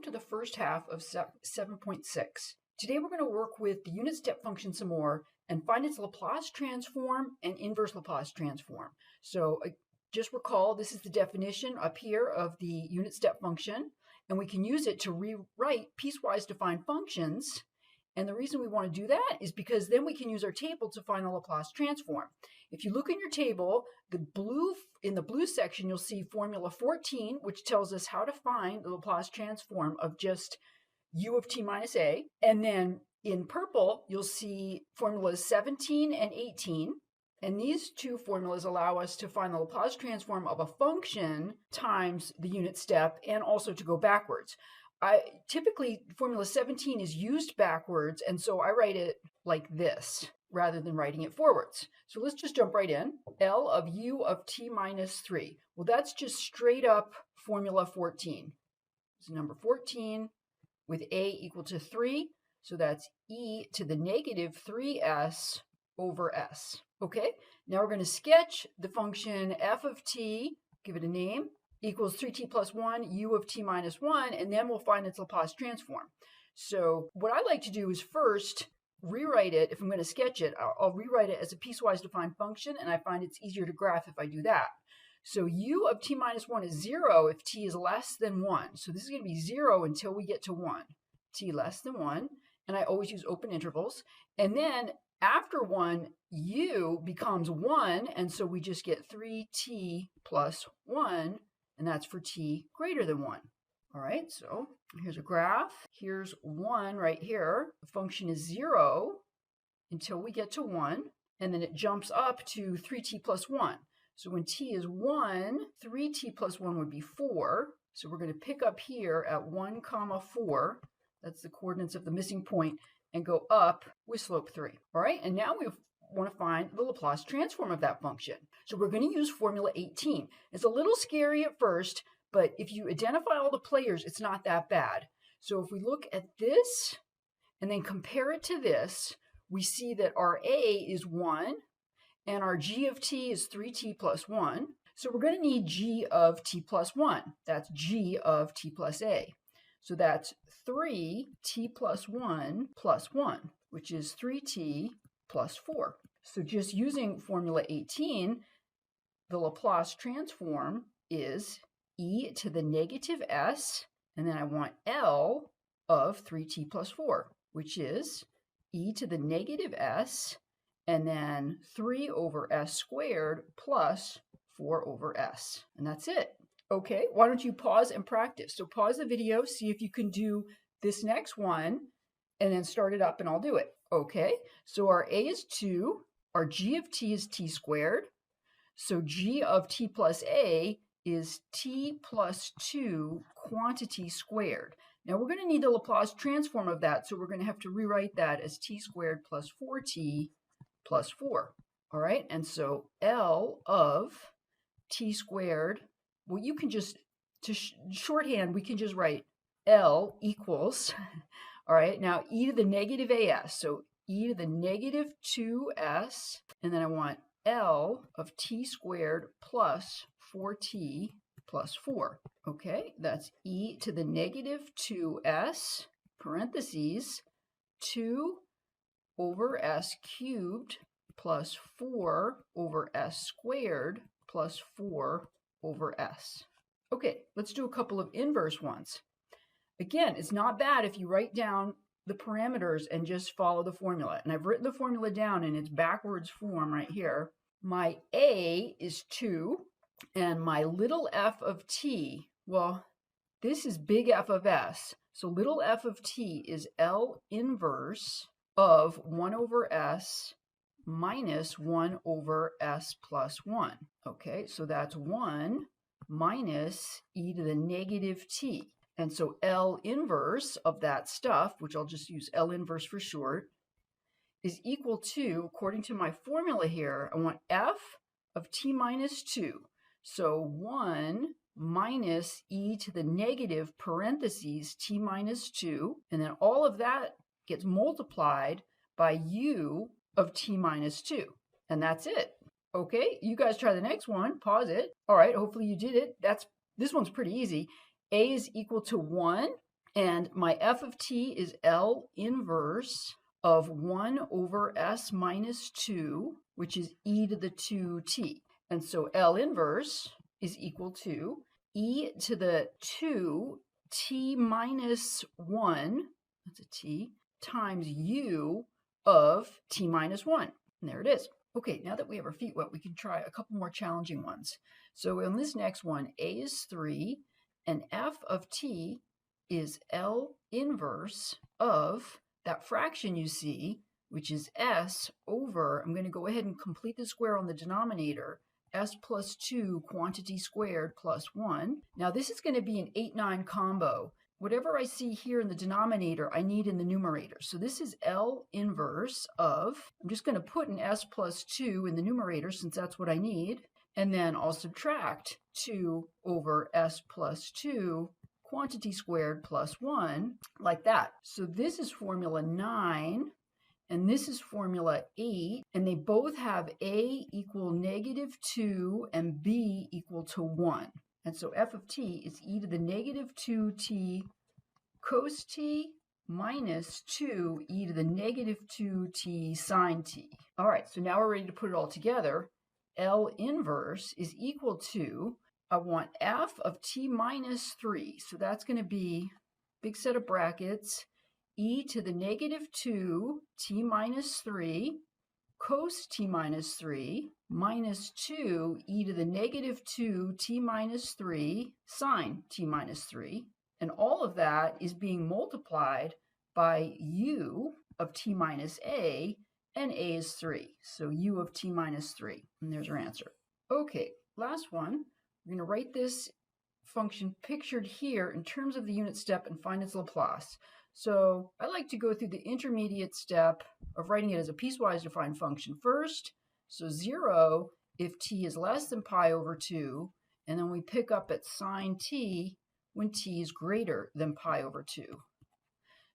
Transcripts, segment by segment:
to the first half of 7.6. Today we're going to work with the unit step function some more and find its Laplace transform and inverse Laplace transform. So just recall this is the definition up here of the unit step function, and we can use it to rewrite piecewise defined functions. And the reason we want to do that is because then we can use our table to find the Laplace transform. If you look in your table, in the blue section, you'll see formula 14, which tells us how to find the Laplace transform of just u of t minus a. And then in purple, you'll see formulas 17 and 18. And these two formulas allow us to find the Laplace transform of a function times the unit step and also to go backwards. Typically, formula 17 is used backwards, and so I write it like this rather than writing it forwards. So let's just jump right in. L of u of t minus 3. Well, that's just straight up formula 14. It's number 14 with a equal to 3. So that's e to the negative 3s over s. Okay, now we're going to sketch the function f of t, give it a name, equals 3t plus 1, u of t minus 1, and then we'll find its Laplace transform. So what I like to do is first rewrite it. If I'm going to sketch it, I'll rewrite it as a piecewise defined function, and I find it's easier to graph if I do that. So u of t minus 1 is 0 if t is less than 1. So this is going to be 0 until we get to 1. T less than 1, and I always use open intervals. And then after 1, u becomes 1, and so we just get 3t plus 1, and that's for t greater than 1. All right, so here's a graph. Here's 1 right here. The function is 0 until we get to 1, and then it jumps up to 3t plus 1. So when t is 1, 3t plus 1 would be 4. So we're going to pick up here at 1, 4. That's the coordinates of the missing point, and go up with slope 3. All right, and now we want to find the Laplace transform of that function. So we're going to use formula 18. It's a little scary at first, but if you identify all the players, it's not that bad. So if we look at this and then compare it to this, we see that our a is 1 and our g of t is 3t plus 1. So we're going to need g of t plus 1. That's g of t plus a. So that's 3t plus 1, which is 3t plus 4. So just using formula 18, the Laplace transform is e to the negative s, and then I want L of 3t plus 4, which is e to the negative s, and then 3 over s squared plus 4 over s. And that's it. Okay, why don't you pause and practice? So pause the video, see if you can do this next one, and then start it up and I'll do it. Okay, so our a is 2, our g of t is t squared. So g of t plus a is t plus 2 quantity squared. Now we're going to need the Laplace transform of that, so we're going to have to rewrite that as t squared plus 4t plus 4. All right, and so L of t squared, well, you can just, shorthand, we can just write L equals, all right, now e to the negative as, so e to the negative 2s, and then I want L of t squared plus 4t plus 4. Okay, that's e to the negative 2s, parentheses, 2 over s cubed plus 4 over s squared plus 4 over s. Okay, let's do a couple of inverse ones. Again, it's not bad if you write down the parameters and just follow the formula. And I've written the formula down in its backwards form right here. My a is 2, and my little f of t, well, this is big F of s. So little f of t is L inverse of 1 over s minus 1 over s plus 1. Okay, so that's 1 minus e to the negative t. And so L inverse of that stuff, which I'll just use L inverse for short, is equal to, according to my formula here, I want f of t minus 2. So 1 minus e to the negative parentheses t minus 2, and then all of that gets multiplied by u of t minus 2. And that's it. Okay, you guys try the next one. Pause it. All right, hopefully you did it. This one's pretty easy. A is equal to 1, And my f of t is L inverse of 1 over s minus 2, which is e to the 2t. And so L inverse is equal to e to the 2 t minus 1, that's a t, times u of t minus 1. And there it is. Okay, now that we have our feet wet, we can try a couple more challenging ones. So in this next one, a is 3, and f of t is L inverse of that fraction you see, which is s over, I'm going to go ahead and complete the square on the denominator, s plus 2 quantity squared plus 1. Now this is going to be an 8-9 combo. Whatever I see here in the denominator, I need in the numerator. So this is L inverse of, I'm just going to put an s plus 2 in the numerator since that's what I need, and then I'll subtract 2 over s plus 2 quantity squared plus 1, like that. So this is formula 9, and this is formula 8, and they both have a equal negative 2 and b equal to 1. And so f of t is e to the negative 2t cos t minus 2 e to the negative 2t sine t. All right, so now we're ready to put it all together. L inverse is equal to, I want f of t minus 3. So that's going to be, big set of brackets, e to the negative 2 t minus 3 cos t minus 3 minus 2 e to the negative 2 t minus 3 sine t minus 3. And all of that is being multiplied by u of t minus a, and a is 3. So u of t minus 3. And there's our answer. Okay, last one. We're going to write this function pictured here in terms of the unit step and find its Laplace. So I like to go through the intermediate step of writing it as a piecewise defined function first. So 0 if t is less than pi over 2, and then we pick up at sine t when t is greater than pi over 2.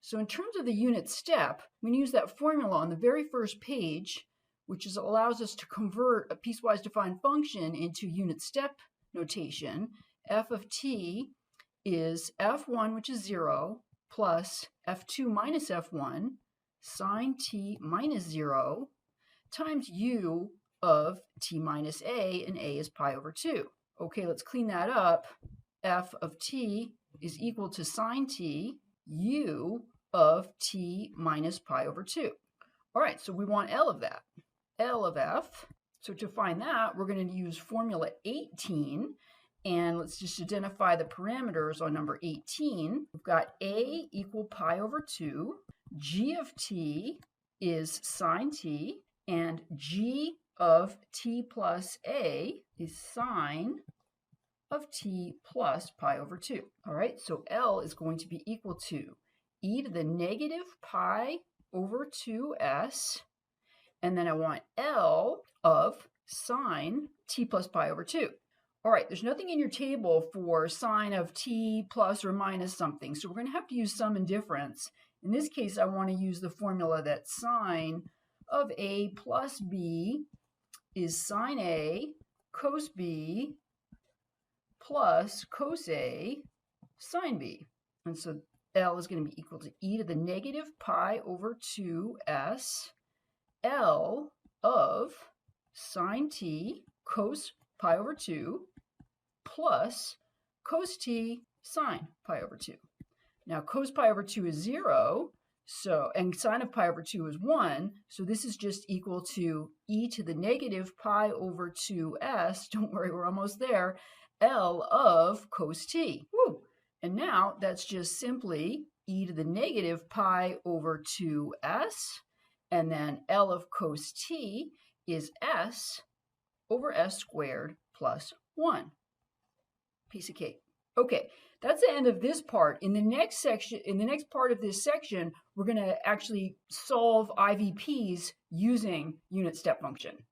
So in terms of the unit step, we can use that formula on the very first page, which allows us to convert a piecewise defined function into unit step notation. F of t is f1, which is 0, plus f2 minus f1 sine t minus 0 times u of t minus a, and a is pi over 2. Okay, let's clean that up. F of t is equal to sine t u of t minus pi over 2. All right, so we want L of that. L of f. So to find that, we're going to use formula 18. And let's just identify the parameters on number 18. We've got a equal pi over 2. G of t is sine t. And g of t plus a is sine of t plus pi over 2. All right, so L is going to be equal to e to the negative pi over 2s. And then I want L of sine t plus pi over 2. All right, there's nothing in your table for sine of t plus or minus something, so we're going to have to use sum and difference. In this case, I want to use the formula that sine of a plus b is sine a cos b plus cos a sine b. And so L is going to be equal to e to the negative pi over 2s L of sine t cos pi over 2 plus cos t sine pi over 2. Now cos pi over 2 is 0, so, and sine of pi over 2 is 1, so this is just equal to e to the negative pi over 2s, don't worry, we're almost there, L of cos t. Woo! And now that's just simply e to the negative pi over 2s, and then L of cos t is s over s squared plus 1. Piece of cake. Okay, that's the end of this part. In the next section, in the next part of this section, we're going to actually solve IVPs using unit step function.